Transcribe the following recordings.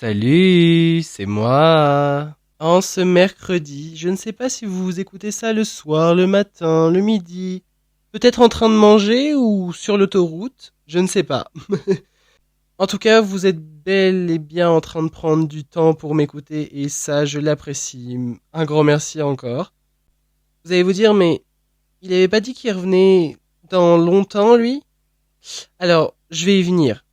Salut, c'est moi. En ce mercredi, je ne sais pas si vous écoutez ça le soir, le matin, le midi, peut-être en train de manger ou sur l'autoroute, je ne sais pas. En tout cas, vous êtes bel et bien en train de prendre du temps pour m'écouter et ça, je l'apprécie. Un grand merci encore. Vous allez vous dire, mais il avait pas dit qu'il revenait dans longtemps, lui? Alors, je vais y venir.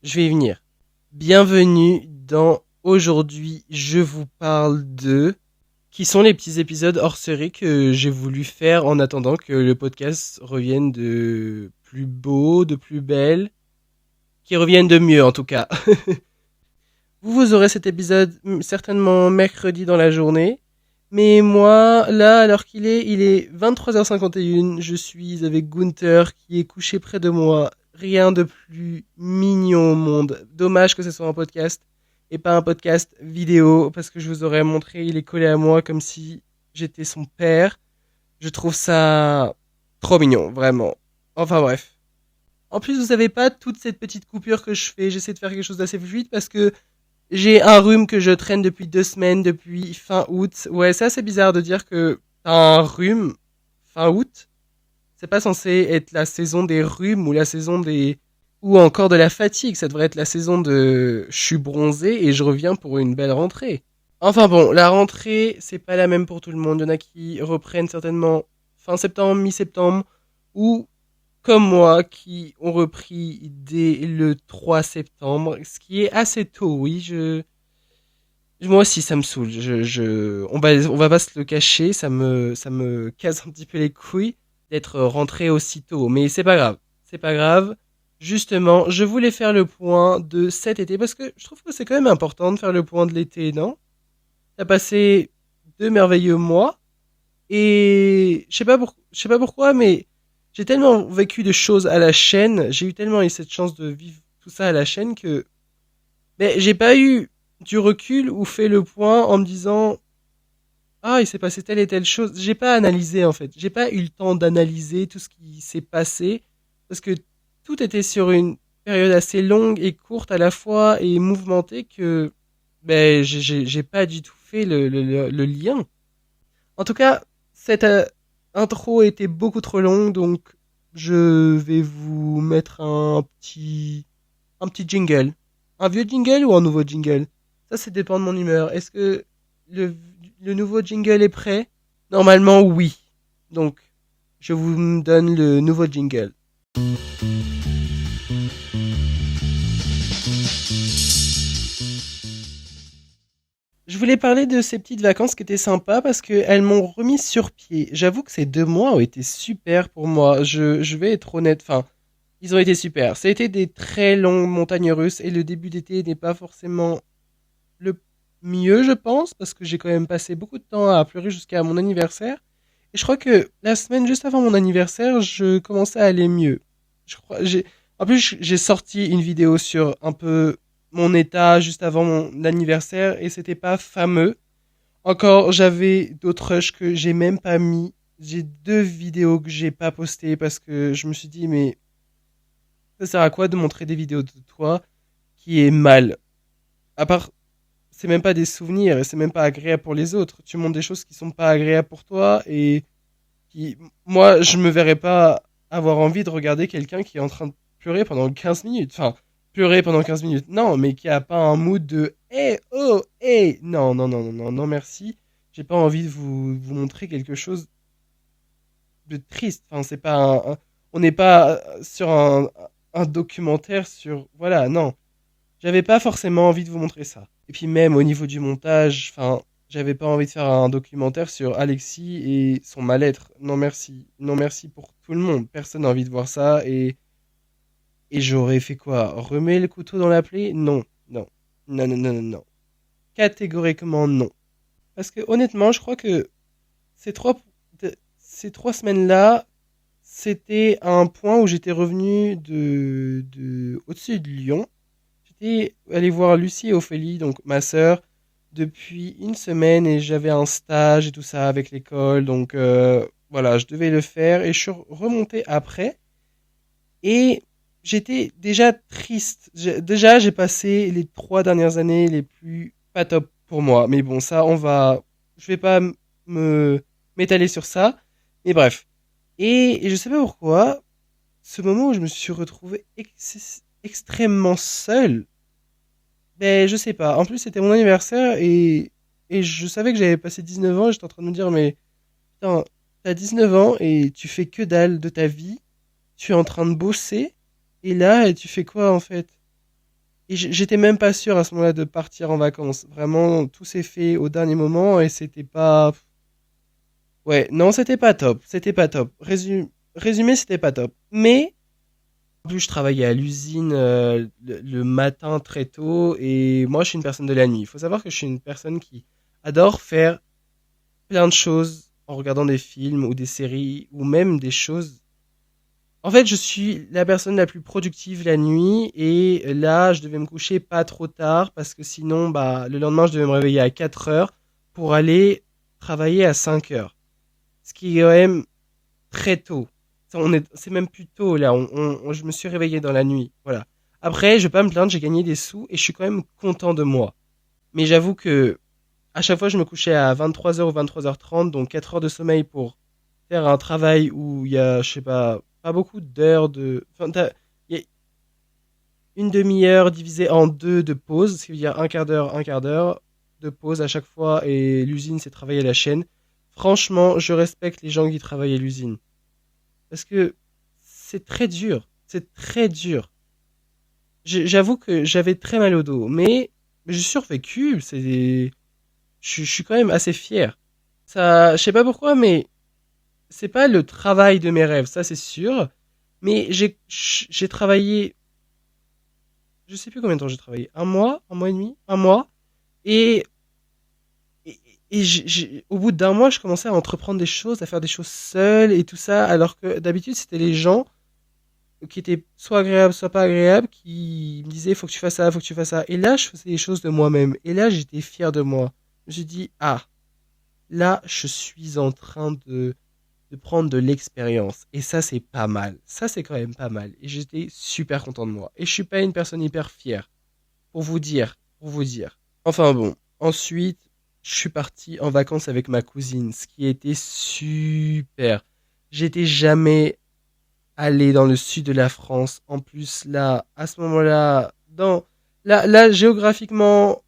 Bienvenue dans Aujourd'hui, je vous parle de... qui sont les petits épisodes hors série que j'ai voulu faire en attendant que le podcast revienne de plus beau, de plus belle, qui revienne de mieux en tout cas. Vous aurez cet épisode certainement mercredi dans la journée. Mais moi, là, alors il est 23h51, je suis avec Gunther qui est couché près de moi. Rien de plus mignon au monde. Dommage que ce soit un podcast et pas un podcast vidéo parce que je vous aurais montré, il est collé à moi comme si j'étais son père. Je trouve ça trop mignon, vraiment. Enfin bref. En plus, vous savez pas toute cette petite coupure que je fais. J'essaie de faire quelque chose d'assez fluide parce que j'ai un rhume que je traîne depuis 2 semaines, depuis fin août. Ouais, ça c'est bizarre de dire que t'as un rhume fin août. C'est pas censé être la saison des rhumes ou la saison des... ou encore de la fatigue. Ça devrait être la saison de... je suis bronzé et je reviens pour une belle rentrée. Enfin bon, la rentrée, c'est pas la même pour tout le monde. Il y en a qui reprennent certainement fin septembre, mi-septembre, ou comme moi, qui ont repris dès le 3 septembre, ce qui est assez tôt, oui, moi aussi, ça me saoule. On va pas se le cacher, ça me casse un petit peu les couilles d'être rentré aussitôt. Mais c'est pas grave. C'est pas grave. Justement, je voulais faire le point de cet été parce que je trouve que c'est quand même important de faire le point de l'été, non? T'as passé 2 merveilleux mois et je sais pas pourquoi, mais j'ai tellement vécu de choses à la chaîne, j'ai eu tellement eu cette chance de vivre tout ça à la chaîne que mais j'ai pas eu du recul ou fait le point en me disant ah il s'est passé telle et telle chose. J'ai pas analysé en fait. J'ai pas eu le temps d'analyser tout ce qui s'est passé parce que tout était sur une période assez longue et courte à la fois et mouvementée que ben j'ai pas du tout fait le lien. En tout cas, cette intro était beaucoup trop longue donc je vais vous mettre un petit jingle. Un vieux jingle ou un nouveau jingle? Ça dépend de mon humeur. Est-ce que le, le nouveau jingle est prêt? Normalement, oui. Donc, je vous donne le nouveau jingle. Je voulais parler de ces petites vacances qui étaient sympas parce qu'elles m'ont remis sur pied. J'avoue que ces 2 mois ont été super pour moi. Je vais être honnête. Enfin, ils ont été super. Ça a été des très longues montagnes russes et le début d'été n'est pas forcément le mieux, je pense, parce que j'ai quand même passé beaucoup de temps à pleurer jusqu'à mon anniversaire. Et je crois que la semaine juste avant mon anniversaire, je commençais à aller mieux. En plus, j'ai sorti une vidéo sur un peu mon état juste avant mon anniversaire et c'était pas fameux. Encore, j'avais d'autres rushs que j'ai même pas mis. J'ai 2 vidéos que j'ai pas postées parce que je me suis dit, mais ça sert à quoi de montrer des vidéos de toi qui est mal? À part c'est même pas des souvenirs et c'est même pas agréable pour les autres. Tu montres des choses qui sont pas agréables pour toi et qui, moi, je me verrais pas avoir envie de regarder quelqu'un qui est en train de pleurer pendant 15 minutes. Enfin, pleurer pendant 15 minutes. Non, mais qui a pas un mood de hey, oh, hey. Non, non, non, non, non, non, merci. J'ai pas envie de vous montrer quelque chose de triste. Enfin, c'est pas on n'est pas sur un documentaire sur, voilà, non. J'avais pas forcément envie de vous montrer ça. Et puis même au niveau du montage, enfin, j'avais pas envie de faire un documentaire sur Alexis et son mal-être. Non merci. Non merci pour tout le monde. Personne n'a envie de voir ça et j'aurais fait quoi? Remettre le couteau dans la plaie? Non, non. Non, non, non, non, non. Catégoriquement non. Parce que honnêtement, je crois que ces trois, ces 3 semaines-là, c'était un point où j'étais revenu de au-dessus de Lyon. J'étais allé voir Lucie et Ophélie, donc ma sœur, depuis une semaine et j'avais un stage et tout ça avec l'école, donc voilà, je devais le faire et je suis remonté après et j'étais déjà triste. Déjà, j'ai passé les 3 dernières années les plus pas top pour moi. Mais bon, ça, je vais pas me m'étaler sur ça. Mais bref. Et je sais pas pourquoi, ce moment où je me suis retrouvé extrêmement seul, ben, je sais pas. En plus, c'était mon anniversaire et je savais que j'avais passé 19 ans et j'étais en train de me dire, mais putain, t'as 19 ans et tu fais que dalle de ta vie. Tu es en train de bosser et là, tu fais quoi en fait? Et j'étais même pas sûr à ce moment-là de partir en vacances. Vraiment, tout s'est fait au dernier moment et c'était pas. Ouais, non, c'était pas top. C'était pas top. Résumé, c'était pas top. Mais en plus, je travaillais à l'usine le matin très tôt et moi, je suis une personne de la nuit. Il faut savoir que je suis une personne qui adore faire plein de choses en regardant des films ou des séries ou même des choses. En fait, je suis la personne la plus productive la nuit et là, je devais me coucher pas trop tard parce que sinon, bah, le lendemain, je devais me réveiller à 4 heures pour aller travailler à 5 heures. Ce qui est quand même très tôt. C'est même plus tôt là. Je me suis réveillé dans la nuit. Voilà. Après, je vais pas me plaindre, j'ai gagné des sous et je suis quand même content de moi. Mais j'avoue que à chaque fois, je me couchais à 23 heures ou 23h30, donc 4 heures de sommeil pour faire un travail où il y a, je sais pas beaucoup d'heures de. Enfin, il y a une demi-heure divisée en deux de pause, ce qui veut dire un quart d'heure de pause à chaque fois, et l'usine, c'est travailler à la chaîne. Franchement, je respecte les gens qui travaillent à l'usine. Parce que c'est très dur. C'est très dur. J'avoue que j'avais très mal au dos, mais j'ai survécu. Je suis quand même assez fier. Ça, je sais pas pourquoi, mais c'est pas le travail de mes rêves, ça c'est sûr. Mais j'ai travaillé, je sais plus combien de temps j'ai travaillé, un mois et demi, un mois. Et, et, et au bout d'un mois, je commençais à entreprendre des choses, à faire des choses seul et tout ça, alors que d'habitude c'était les gens qui étaient soit agréables, soit pas agréables, qui me disaient faut que tu fasses ça, faut que tu fasses ça. Et là, je faisais les choses de moi-même. Et là, j'étais fier de moi. Je me suis dit, ah, là, je suis en train de prendre de l'expérience. Et ça, c'est pas mal. Ça, c'est quand même pas mal. Et j'étais super content de moi. Et je suis pas une personne hyper fière. Pour vous dire. Pour vous dire. Enfin bon. Ensuite, je suis parti en vacances avec ma cousine. Ce qui était super. J'étais jamais allé dans le sud de la France. En plus, là, à ce moment-là, là, géographiquement,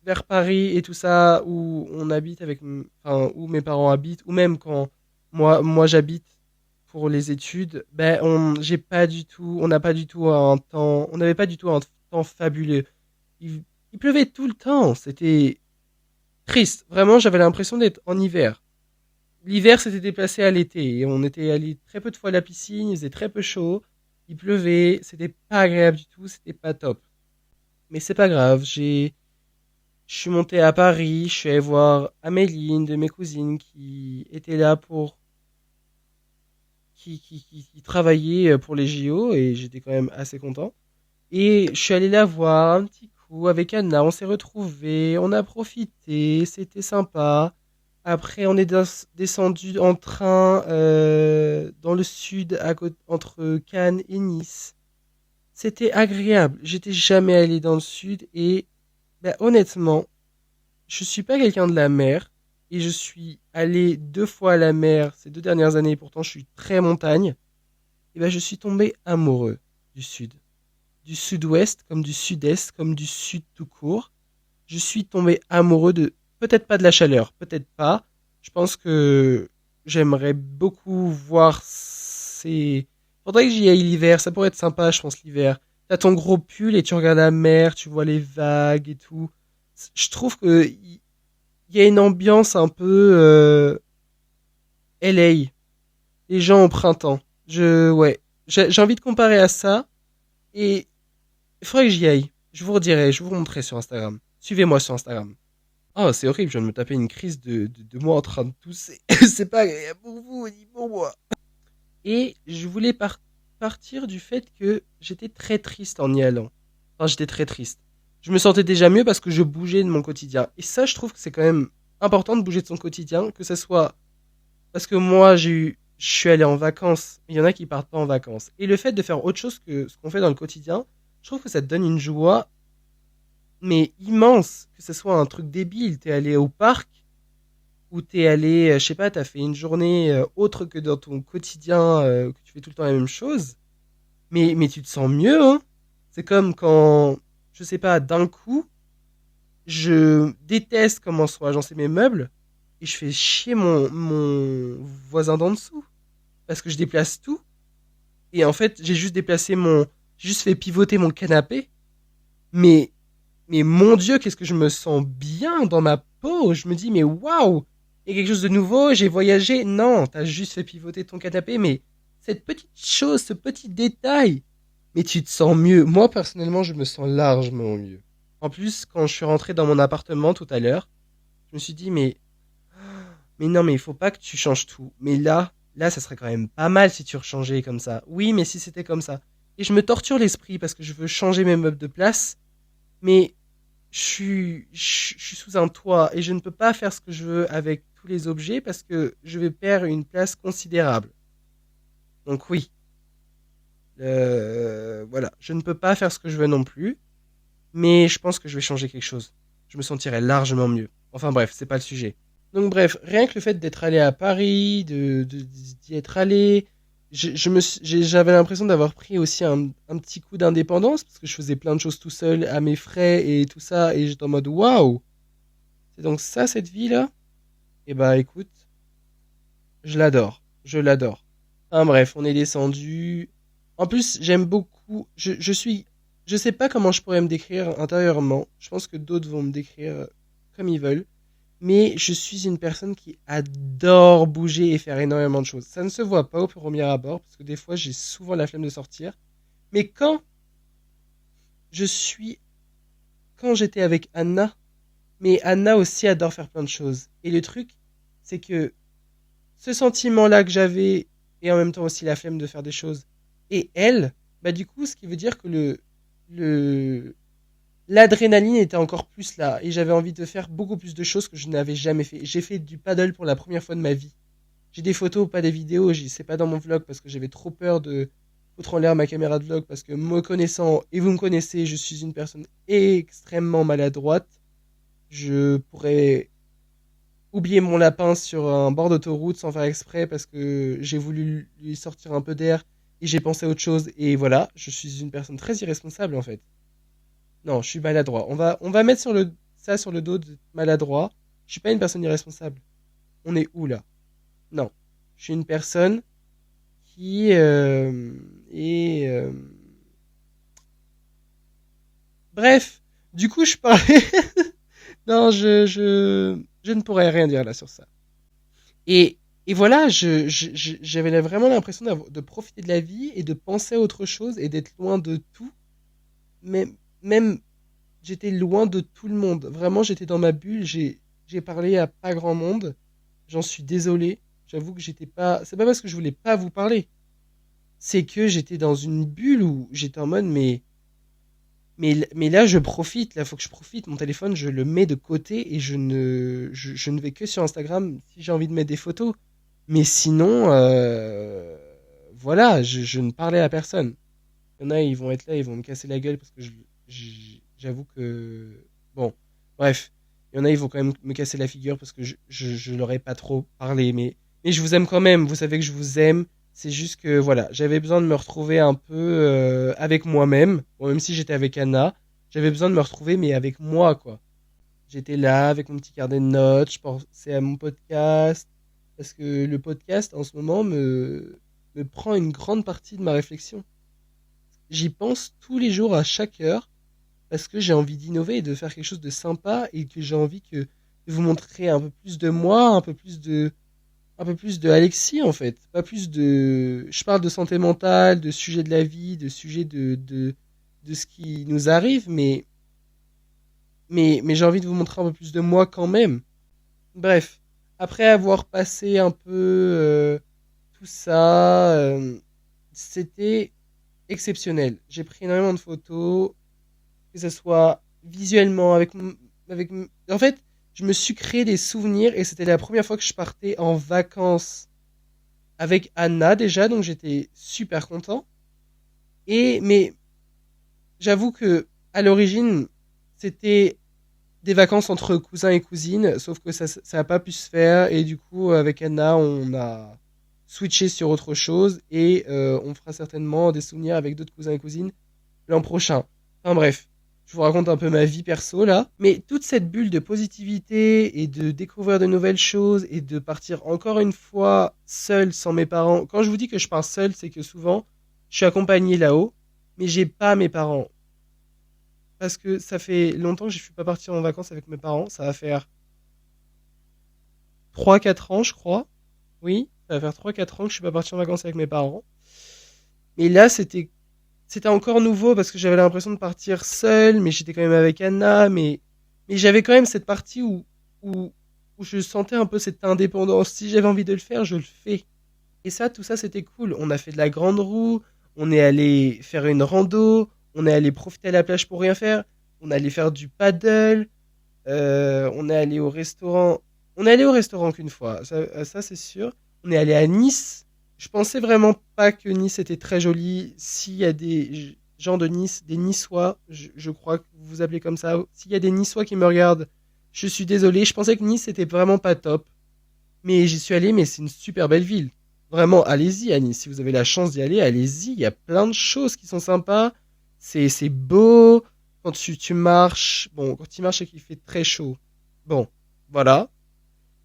vers Paris et tout ça, où on habite enfin, où mes parents habitent, ou même quand moi j'habite pour les études, ben on n'a pas du tout un temps, on n'avait pas du tout un temps fabuleux. Il pleuvait tout le temps, c'était triste. Vraiment, j'avais l'impression d'être en hiver. L'hiver s'était déplacé à l'été et on était allé très peu de fois à la piscine, il faisait très peu chaud, il pleuvait, c'était pas agréable du tout, c'était pas top. Mais c'est pas grave, je suis monté à Paris, je suis allé voir Amélie, une de mes cousines qui était là qui travaillait pour les JO et j'étais quand même assez content. Et je suis allé la voir un petit coup avec Anna, on s'est retrouvés, on a profité, c'était sympa. Après, on est descendu en train dans le sud, entre Cannes et Nice. C'était agréable. J'étais jamais allé dans le sud et ben, honnêtement, je suis pas quelqu'un de la mer et je suis allé 2 fois à la mer ces 2 dernières années. Pourtant, je suis très montagne. Et ben, je suis tombé amoureux du sud, du sud-ouest comme du sud-est comme du sud tout court. Je suis tombé amoureux de peut-être pas de la chaleur, peut-être pas. Je pense que j'aimerais beaucoup voir ces. Faudrait que j'y aille l'hiver. Ça pourrait être sympa, je pense l'hiver. T'as ton gros pull et tu regardes la mer, tu vois les vagues et tout. Je trouve que il y a une ambiance un peu LA, les gens au printemps. Ouais, j'ai envie de comparer à ça et il faudrait que j'y aille. Je vous redirai, je vous montrerai sur Instagram. Suivez-moi sur Instagram. Oh, c'est horrible, je viens de me taper une crise de moi en train de tousser. C'est pas agréable pour vous, ni pour moi. Et je voulais partir du fait que j'étais très triste en y allant. Enfin, j'étais très triste. Je me sentais déjà mieux parce que je bougeais de mon quotidien. Et ça, je trouve que c'est quand même important de bouger de son quotidien, que ce soit parce que moi, j'ai eu je suis allé en vacances. Il y en a qui partent pas en vacances. Et le fait de faire autre chose que ce qu'on fait dans le quotidien, je trouve que ça te donne une joie, mais immense. Que ce soit un truc débile, t'es allé au parc, ou t'es allé, je sais pas, t'as fait une journée autre que dans ton quotidien, que tu fais tout le temps la même chose. Mais tu te sens mieux, hein. C'est comme quand, je sais pas, d'un coup, je déteste comment sont agencés mes meubles, et je fais chier mon voisin d'en dessous. Parce que je déplace tout. Et en fait, j'ai juste fait pivoter mon canapé. Mais, mais mon Dieu, qu'est-ce que je me sens bien dans ma peau. Je me dis, mais waouh, il y a quelque chose de nouveau, j'ai voyagé. Non, t'as juste fait pivoter ton canapé, mais cette petite chose, ce petit détail, mais tu te sens mieux. Moi, personnellement, je me sens largement mieux. En plus, quand je suis rentré dans mon appartement tout à l'heure, je me suis dit, mais non, mais il faut pas que tu changes tout. Mais là, ça serait quand même pas mal si tu rechangeais comme ça. Oui, mais si c'était comme ça. Et je me torture l'esprit parce que je veux changer mes meubles de place, mais je suis sous un toit et je ne peux pas faire ce que je veux avec tous les objets parce que je vais perdre une place considérable. Donc oui, voilà, je ne peux pas faire ce que je veux non plus, mais je pense que je vais changer quelque chose. Je me sentirai largement mieux. Enfin bref, c'est pas le sujet. Donc bref, rien que le fait d'être allé à Paris, d'y être allé, j'avais l'impression d'avoir pris aussi un petit coup d'indépendance parce que je faisais plein de choses tout seul à mes frais et tout ça et j'étais en mode waouh, c'est donc ça cette vie là. Et bah écoute, je l'adore. Enfin bref, on est descendu. En plus, j'aime beaucoup. Je sais pas comment je pourrais me décrire intérieurement. Je pense que d'autres vont me décrire comme ils veulent. Mais je suis une personne qui adore bouger et faire énormément de choses. Ça ne se voit pas au premier abord, parce que des fois j'ai souvent la flemme de sortir. Mais je suis, quand j'étais avec Anna, mais Anna aussi adore faire plein de choses. Et le truc, c'est que ce sentiment-là que j'avais, et en même temps aussi la flemme de faire des choses, et elle, bah du coup, ce qui veut dire que le, l'adrénaline était encore plus là et j'avais envie de faire beaucoup plus de choses que je n'avais jamais fait. J'ai fait du paddle pour la première fois de ma vie. J'ai des photos, pas des vidéos, c'est pas dans mon vlog parce que j'avais trop peur de foutre en l'air ma caméra de vlog parce que me connaissant et vous me connaissez, je suis une personne extrêmement maladroite. Je pourrais oublier mon lapin sur un bord d'autoroute sans faire exprès parce que j'ai voulu lui sortir un peu d'air et j'ai pensé à autre chose et voilà, je suis une personne très irresponsable en fait. Non, je suis maladroit. On va mettre ça sur le dos de maladroit. Je suis pas une personne irresponsable. On est où là? Non. Je suis une personne qui est... Bref, du coup je parlais... non, je ne pourrais rien dire là sur ça. Et voilà, j'avais vraiment l'impression de profiter de la vie et de penser à autre chose et d'être loin de tout. Mais même j'étais loin de tout le monde. Vraiment, j'étais dans ma bulle. J'ai parlé à pas grand monde. J'en suis désolé. J'avoue que j'étais pas. C'est pas parce que je voulais pas vous parler. C'est que j'étais dans une bulle où j'étais en mode mais là je profite. Là faut que je profite. Mon téléphone je le mets de côté et je ne vais que sur Instagram si j'ai envie de mettre des photos. Mais sinon voilà, je ne parlais à personne. Il y en a, ils vont être là, ils vont me casser la gueule parce que j'avoue que. Bon, bref. Il y en a, ils vont quand même me casser la figure parce que je leur ai pas trop parlé. Mais je vous aime quand même, vous savez que je vous aime. C'est juste que, voilà, j'avais besoin de me retrouver un peu avec moi-même. Bon, même si j'étais avec Anna, j'avais besoin de me retrouver, mais avec moi, quoi. J'étais là avec mon petit carnet de notes, je pensais à mon podcast. Parce que le podcast, en ce moment, me prend une grande partie de ma réflexion. J'y pense tous les jours à chaque heure parce que j'ai envie d'innover et de faire quelque chose de sympa et que j'ai envie de vous montrer un peu plus de moi, un peu plus de Alexis en fait, pas plus de, je parle de santé mentale, de sujets de la vie, de sujets de ce qui nous arrive, mais j'ai envie de vous montrer un peu plus de moi quand même. Bref, après avoir passé un peu tout ça, c'était exceptionnel. J'ai pris énormément de photos, que ce soit visuellement, En fait, je me suis créé des souvenirs et c'était la première fois que je partais en vacances avec Anna déjà, donc j'étais super content. Mais j'avoue que à l'origine, c'était des vacances entre cousins et cousines, sauf que ça a pas pu se faire et du coup avec Anna on a switché sur autre chose et on fera certainement des souvenirs avec d'autres cousins et cousines l'an prochain. Enfin bref, je vous raconte un peu ma vie perso là, mais toute cette bulle de positivité et de découvrir de nouvelles choses et de partir encore une fois seul sans mes parents. Quand je vous dis que je pars seul, c'est que souvent je suis accompagné là-haut, mais j'ai pas mes parents parce que ça fait longtemps que je ne suis pas parti en vacances avec mes parents. Ça va faire 3 4 ans, je crois. Oui, ça va faire 3 4 ans que je suis pas parti en vacances avec mes parents. Mais là, c'était encore nouveau parce que j'avais l'impression de partir seul, mais j'étais quand même avec Anna. Mais j'avais quand même cette partie où, où je sentais un peu cette indépendance. Si j'avais envie de le faire, je le fais. Et ça, tout ça, c'était cool. On a fait de la grande roue, on est allé faire une rando, on est allé profiter à la plage pour rien faire, on est allé faire du paddle, on est allé au restaurant. On est allé au restaurant qu'une fois, ça c'est sûr. On est allé à Nice. Je pensais vraiment pas que Nice était très joli. S'il y a des gens de Nice, des Niçois, je crois que vous vous appelez comme ça. S'il y a des Niçois qui me regardent, je suis désolé. Je pensais que Nice était vraiment pas top. Mais j'y suis allé, mais c'est une super belle ville. Vraiment, allez-y à Nice. Si vous avez la chance d'y aller, allez-y. Il y a plein de choses qui sont sympas. C'est beau. Quand tu marches, bon, quand tu marches et qu'il fait très chaud. Bon, voilà.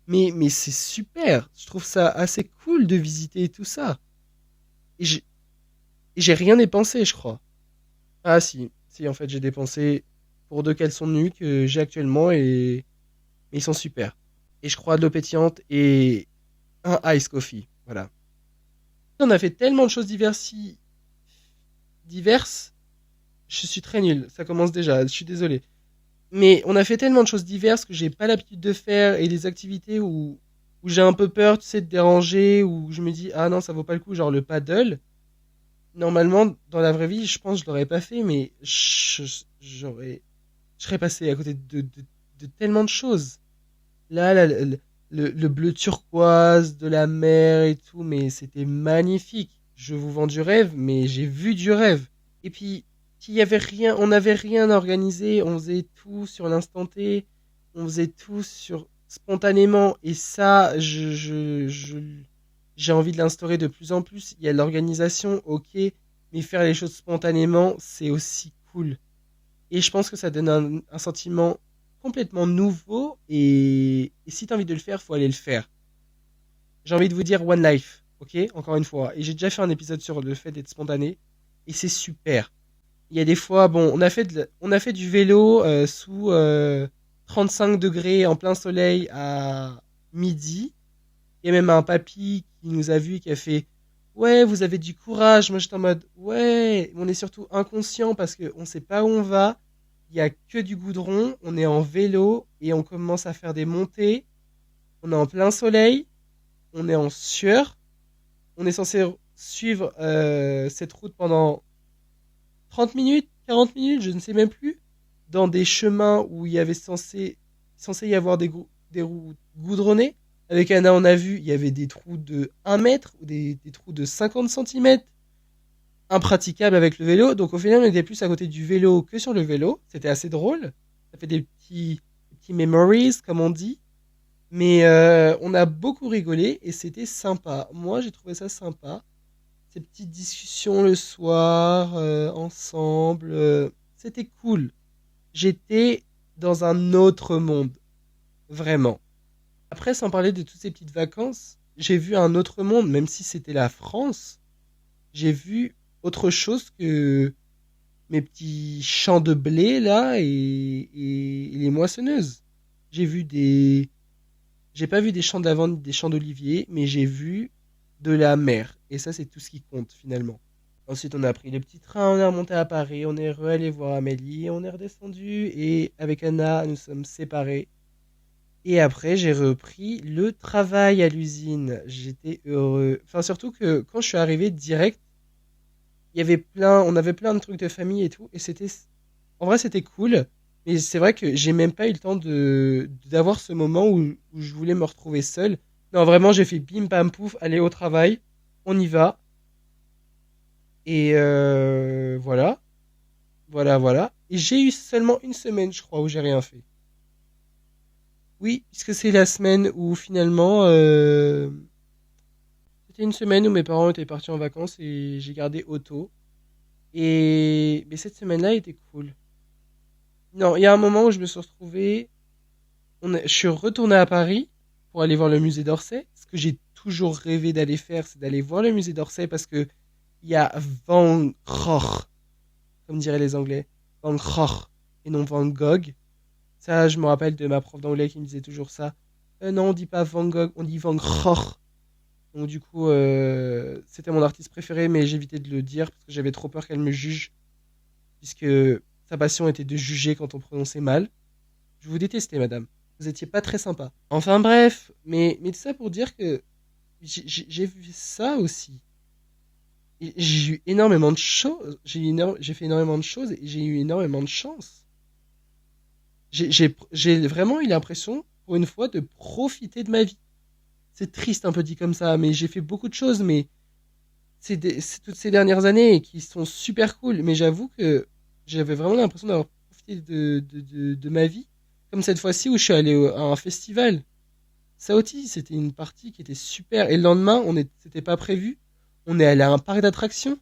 Mais c'est super. Je trouve ça assez cool de visiter tout ça. Et j'ai rien dépensé, je crois. Ah si, si en fait j'ai dépensé pour 2 caleçons nus que j'ai actuellement et mais ils sont super. Et je crois de l'eau pétillante et un ice coffee. Voilà. On a fait tellement de choses diverses. Je suis très nul. Ça commence déjà. Je suis désolé. Mais on a fait tellement de choses diverses que j'ai pas l'habitude de faire et des activités où j'ai un peu peur, tu sais, de déranger, où je me dis, ah non, ça vaut pas le coup, genre le paddle. Normalement, dans la vraie vie, je pense que je l'aurais pas fait, mais je serais passé à côté de tellement de choses. Là, le bleu turquoise de la mer et tout, mais c'était magnifique. Je vous vends du rêve, mais j'ai vu du rêve. Et puis, il y avait rien, on n'avait rien organisé, on faisait tout sur l'instant T, on faisait tout sur spontanément. Et ça, j'ai envie de l'instaurer de plus en plus. Il y a l'organisation, ok, mais faire les choses spontanément, c'est aussi cool. Et je pense que ça donne un sentiment complètement nouveau. Et si t'as envie de le faire, faut aller le faire. J'ai envie de vous dire One Life, ok? Encore une fois. Et j'ai déjà fait un épisode sur le fait d'être spontané. Et c'est super. Il y a des fois, bon, on a fait du vélo sous 35 degrés en plein soleil à midi. Il y a même un papy qui nous a vus qui a fait ouais, vous avez du courage. Moi, j'étais en mode ouais, on est surtout inconscient parce qu'on sait pas où on va. Il y a que du goudron. On est en vélo et on commence à faire des montées. On est en plein soleil. On est en sueur. On est censé suivre cette route pendant 30 minutes, 40 minutes, je ne sais même plus, dans des chemins où il y avait censé y avoir des routes goudronnées. Avec Anna, on a vu, il y avait des trous de 1 mètre ou des trous de 50 centimètres impraticables avec le vélo. Donc au final, on était plus à côté du vélo que sur le vélo. C'était assez drôle. Ça fait des petits memories, comme on dit. Mais on a beaucoup rigolé et c'était sympa. Moi, j'ai trouvé ça sympa. Ces petites discussions le soir, ensemble, c'était cool. J'étais dans un autre monde, vraiment. Après, sans parler de toutes ces petites vacances, j'ai vu un autre monde, même si c'était la France. J'ai vu autre chose que mes petits champs de blé là et les moissonneuses. J'ai vu des, j'ai pas vu des champs de lavande, des champs d'olivier, mais j'ai vu de la mer. Et ça, c'est tout ce qui compte finalement. Ensuite, on a pris le petit train, on est remonté à Paris, on est allé voir Amélie, on est redescendu et avec Anna, nous sommes séparés. Et après, j'ai repris le travail à l'usine. J'étais heureux. Enfin, surtout que quand je suis arrivé direct, on avait plein de trucs de famille et tout, et en vrai, c'était cool. Mais c'est vrai que j'ai même pas eu le temps d'avoir ce moment où je voulais me retrouver seul. Non, vraiment, j'ai fait bim pam pouf, allez au travail, on y va. Et voilà, voilà, voilà. Et j'ai eu seulement une semaine, je crois, où j'ai rien fait. Oui, puisque c'est la semaine où finalement, c'était une semaine où mes parents étaient partis en vacances et j'ai gardé Otto. Et mais cette semaine-là était cool. Non, il y a un moment où je me suis retrouvé, je suis retourné à Paris pour aller voir le musée d'Orsay. Ce que j'ai toujours rêvé d'aller faire, c'est d'aller voir le musée d'Orsay parce que il y a Van Gogh, comme diraient les Anglais, Van Gogh et non Van Gogh. Ça, je me rappelle de ma prof d'anglais qui me disait toujours ça. Non, on dit pas Van Gogh, on dit Van Gogh. Donc du coup, c'était mon artiste préféré, mais j'évitais de le dire parce que j'avais trop peur qu'elle me juge, puisque sa passion était de juger quand on prononçait mal. Je vous détestais, madame. Vous étiez pas très sympa. Enfin bref, mais tout ça pour dire que j'ai vu ça aussi. Et j'ai eu énormément de choses. J'ai fait énormément de choses et j'ai eu énormément de chance. J'ai vraiment eu l'impression, pour une fois, de profiter de ma vie. C'est triste un peu dit comme ça, mais j'ai fait beaucoup de choses, mais c'est toutes ces dernières années qui sont super cool. Mais j'avoue que j'avais vraiment l'impression d'avoir profité de ma vie. Comme cette fois-ci où je suis allé à un festival. Ça aussi, c'était une partie qui était super. Et le lendemain, c'était pas prévu. On est allé à un parc d'attractions.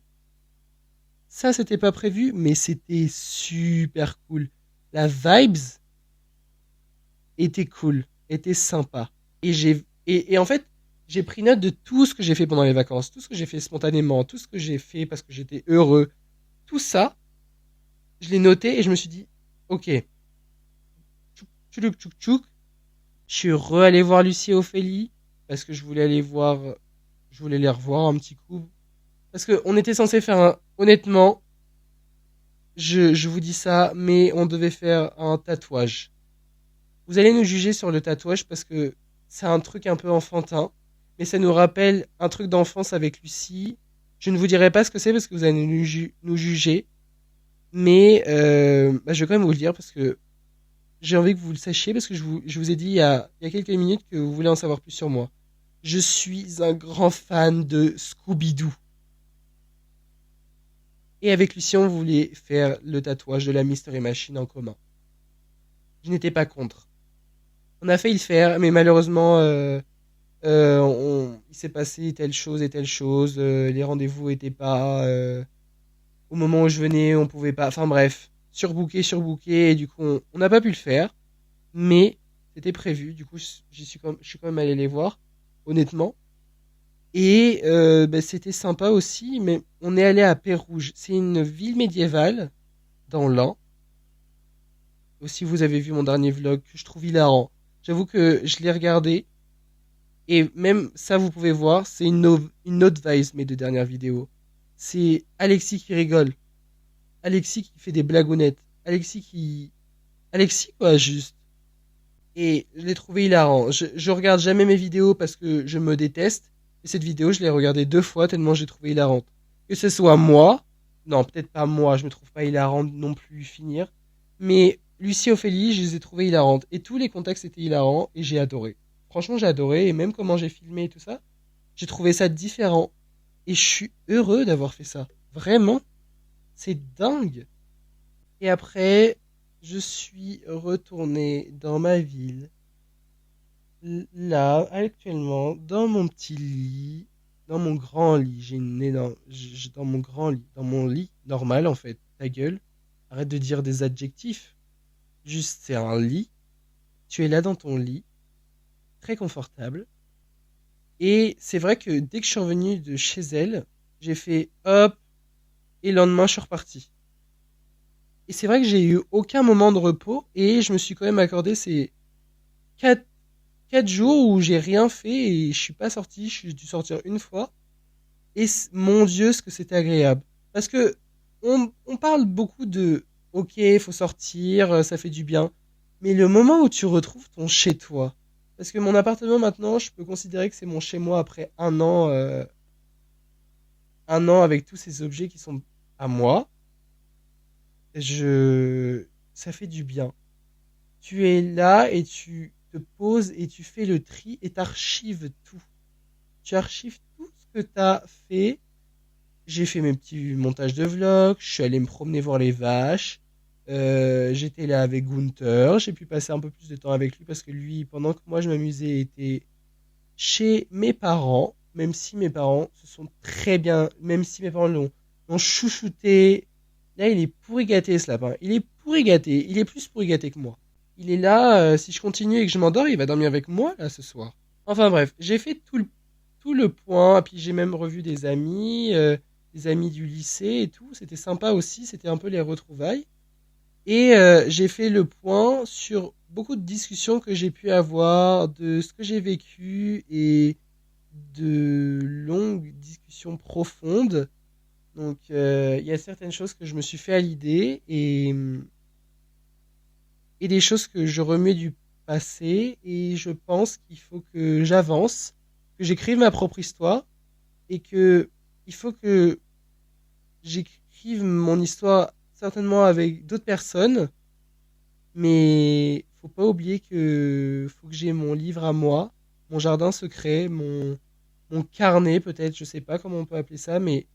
Ça, c'était pas prévu, mais c'était super cool. La vibes était cool, était sympa. Et en fait, j'ai pris note de tout ce que j'ai fait pendant les vacances, tout ce que j'ai fait spontanément, tout ce que j'ai fait parce que j'étais heureux. Tout ça, je l'ai noté et je me suis dit, ok, tchouk tchouk tchouk. Je suis re-allé voir Lucie et Ophélie parce que je voulais les revoir un petit coup. Parce qu'on était censé faire honnêtement, je vous dis ça, mais on devait faire un tatouage. Vous allez nous juger sur le tatouage parce que c'est un truc un peu enfantin, mais ça nous rappelle un truc d'enfance avec Lucie. Je ne vous dirai pas ce que c'est parce que vous allez nous juger, mais bah, je vais quand même vous le dire parce que j'ai envie que vous le sachiez parce que je vous ai dit il y a quelques minutes que vous voulez en savoir plus sur moi. Je suis un grand fan de Scooby-Doo. Et avec Lucie, on voulait faire le tatouage de la Mystery Machine en commun. Je n'étais pas contre. On a failli le faire, mais malheureusement, il s'est passé telle chose et telle chose. Les rendez-vous étaient pas au moment où je venais, on pouvait pas. Enfin bref, surbooké, et du coup, on n'a pas pu le faire. Mais c'était prévu. Du coup, je suis quand même allé les voir, honnêtement. Et bah, c'était sympa aussi. Mais on est allé à Pérouge. C'est une ville médiévale dans l'Ain. Aussi, vous avez vu mon dernier vlog que je trouve hilarant. J'avoue que je l'ai regardé. Et même ça, vous pouvez voir, c'est une autre vibe, mes deux dernières vidéos. C'est Alexis qui rigole. Alexis qui fait des blagounettes. Alexis, quoi, juste. Et je l'ai trouvé hilarant. Je regarde jamais mes vidéos parce que je me déteste. Et cette vidéo, je l'ai regardée deux fois tellement j'ai trouvé hilarante. Que ce soit moi, non, peut-être pas moi, je me trouve pas hilarante non plus finir. Mais Lucie et Ophélie, je les ai trouvées hilarantes. Et tous les contextes étaient hilarants et j'ai adoré. Franchement, j'ai adoré. Et même comment j'ai filmé et tout ça, j'ai trouvé ça différent. Et je suis heureux d'avoir fait ça. Vraiment, c'est dingue. Et après, je suis retourné dans ma ville là, actuellement, dans mon petit lit, dans mon grand lit, j'ai une énorme, dans mon grand lit, dans mon lit normal en fait, ta gueule, arrête de dire des adjectifs, juste c'est un lit, tu es là dans ton lit, très confortable, et c'est vrai que dès que je suis revenu de chez elle, j'ai fait hop, et le lendemain je suis reparti. Et c'est vrai que j'ai eu aucun moment de repos, et je me suis quand même accordé ces 4 4 jours où j'ai rien fait et je suis pas sorti, je suis dû sortir une fois. Et mon Dieu, ce que c'était agréable. Parce que on parle beaucoup de ok, il faut sortir, ça fait du bien. Mais le moment où tu retrouves ton chez-toi, parce que mon appartement maintenant, je peux considérer que c'est mon chez-moi après un an avec tous ces objets qui sont à moi, ça fait du bien. Tu es là et te poses et tu fais le tri et t'archives tout. Tu archives tout ce que t'as fait. J'ai fait mes petits montages de vlogs, je suis allé me promener voir les vaches. J'étais là avec Gunther, j'ai pu passer un peu plus de temps avec lui parce que lui, pendant que moi je m'amusais, était chez mes parents, même si mes parents se sont très bien, même si mes parents l'ont chouchouté. Là, il est pourri gâté ce lapin. Il est pourri gâté. Il est plus pourri gâté que moi. Il est là, si je continue et que je m'endors, il va dormir avec moi là ce soir. Enfin bref, j'ai fait tout le point, puis j'ai même revu des amis du lycée et tout. C'était sympa aussi, c'était un peu les retrouvailles. Et j'ai fait le point sur beaucoup de discussions que j'ai pu avoir, de ce que j'ai vécu et de longues discussions profondes. Donc il y a certaines choses que je me suis fait à l'idée et des choses que je remets du passé et je pense qu'il faut que j'avance, que j'écrive ma propre histoire et que il faut que j'écrive mon histoire certainement avec d'autres personnes, mais faut pas oublier que faut que j'ai mon livre à moi, mon jardin secret, mon carnet peut-être, je sais pas comment on peut appeler ça, mais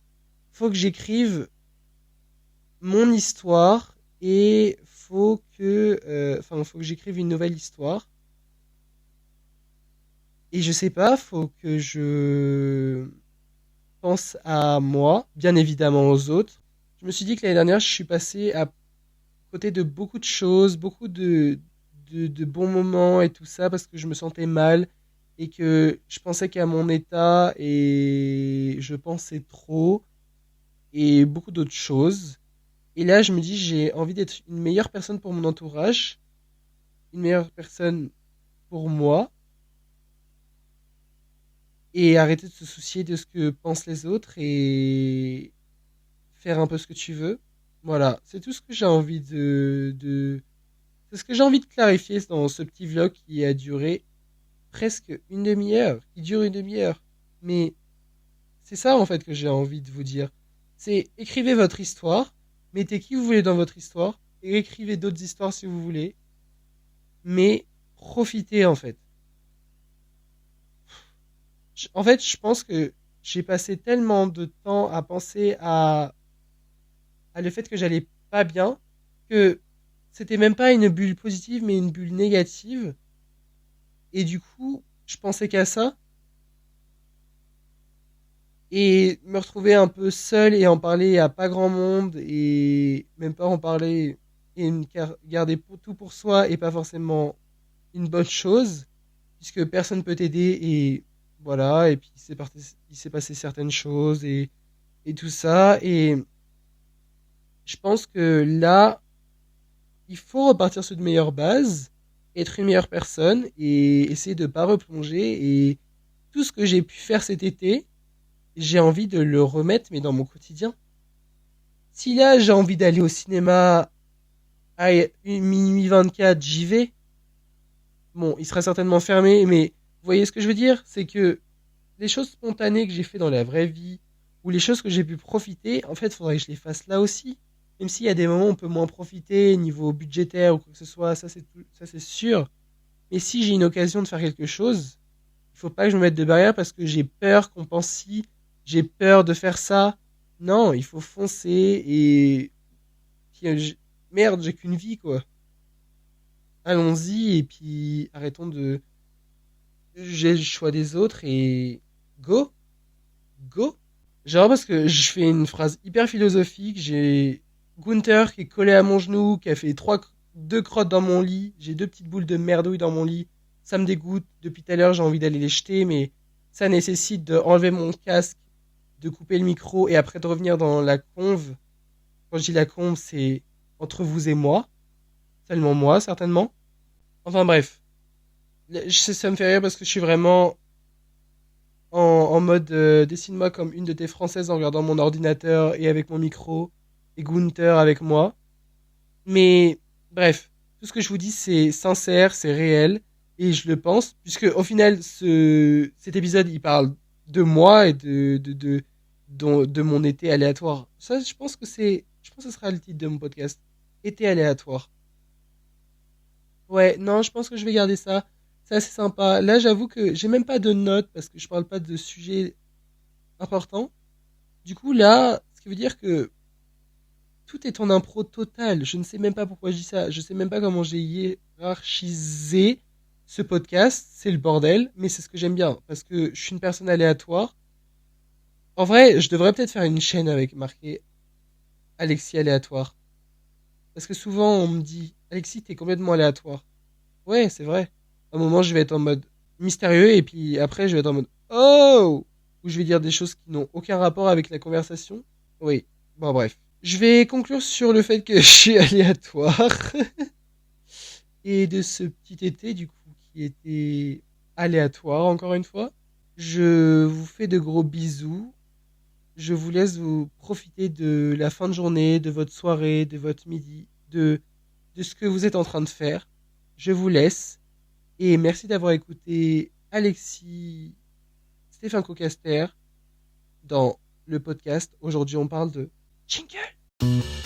faut que j'écrive mon histoire et faut que j'écrive une nouvelle histoire. Et je sais pas, faut que je pense à moi, bien évidemment aux autres. Je me suis dit que l'année dernière, je suis passé à côté de beaucoup de choses, beaucoup de bons moments et tout ça, parce que je me sentais mal et que je pensais qu'à mon état et je pensais trop et beaucoup d'autres choses. Et là, je me dis, j'ai envie d'être une meilleure personne pour mon entourage, une meilleure personne pour moi et arrêter de se soucier de ce que pensent les autres et faire un peu ce que tu veux. Voilà, c'est tout ce que j'ai envie c'est ce que j'ai envie de clarifier dans ce petit vlog qui a duré presque une demi-heure, qui dure une demi-heure. Mais c'est ça en fait que j'ai envie de vous dire. C'est écrivez votre histoire, mettez qui vous voulez dans votre histoire, et écrivez d'autres histoires si vous voulez, mais profitez en fait. En fait, je pense que j'ai passé tellement de temps à penser à le fait que j'allais pas bien que c'était même pas une bulle positive mais une bulle négative. Et du coup, je pensais qu'à ça et me retrouver un peu seul et en parler à pas grand monde et même pas en parler et garder tout pour soi et pas forcément une bonne chose puisque personne peut t'aider et voilà et puis il s'est passé certaines choses et tout ça et je pense que là il faut repartir sur de meilleures bases, être une meilleure personne et essayer de pas replonger et tout ce que j'ai pu faire cet été, j'ai envie de le remettre mais dans mon quotidien. Si là j'ai envie d'aller au cinéma à minuit 24, j'y vais. Bon, il sera certainement fermé, mais vous voyez ce que je veux dire? C'est que les choses spontanées que j'ai fait dans la vraie vie, ou les choses que j'ai pu profiter, en fait, il faudrait que je les fasse là aussi. Même s'il y a des moments où on peut moins profiter, niveau budgétaire ou quoi que ce soit, ça c'est sûr. Mais si j'ai une occasion de faire quelque chose, il faut pas que je me mette de barrière parce que j'ai peur qu'on pense si, j'ai peur de faire ça. Non, il faut foncer et puis, merde, j'ai qu'une vie quoi. Allons-y et puis arrêtons de juger le choix des autres et go, go. Genre parce que je fais une phrase hyper philosophique, j'ai Gunther qui est collé à mon genou, qui a fait deux crottes dans mon lit, j'ai deux petites boules de merdouille dans mon lit, ça me dégoûte, depuis tout à l'heure j'ai envie d'aller les jeter, mais ça nécessite d'enlever mon casque, de couper le micro et après de revenir dans la conve. Quand je dis la conve, c'est entre vous et moi, seulement moi certainement. Enfin bref, ça me fait rire parce que je suis vraiment en mode dessine-moi comme une de tes françaises en regardant mon ordinateur et avec mon micro et Gunther avec moi. Mais bref, tout ce que je vous dis c'est sincère, c'est réel et je le pense puisque au final cet épisode il parle de moi et de mon été aléatoire. Ça je pense que ce sera le titre de mon podcast. Été aléatoire. Ouais, non, je pense que je vais garder ça. C'est assez sympa. Là, j'avoue que j'ai même pas de notes parce que je parle pas de sujets importants. Du coup, là, ce qui veut dire que tout est en impro total. Je ne sais même pas pourquoi je dis ça. Je sais même pas comment j'ai hiérarchisé ce podcast. C'est le bordel, mais c'est ce que j'aime bien parce que je suis une personne aléatoire. En vrai, je devrais peut-être faire une chaîne avec marqué Alexis aléatoire. Parce que souvent, on me dit Alexis, t'es complètement aléatoire. Ouais, c'est vrai. À un moment, je vais être en mode mystérieux et puis après, je vais être en mode oh! Où je vais dire des choses qui n'ont aucun rapport avec la conversation. Oui. Bon, bref. Je vais conclure sur le fait que je suis aléatoire et de ce petit été, du coup, qui était aléatoire, encore une fois. Je vous fais de gros bisous. Je vous laisse vous profiter de la fin de journée, de votre soirée, de votre midi, de ce que vous êtes en train de faire. Je vous laisse et merci d'avoir écouté Alexis Stéphane Cocaster dans le podcast. Aujourd'hui, on parle de Jingle.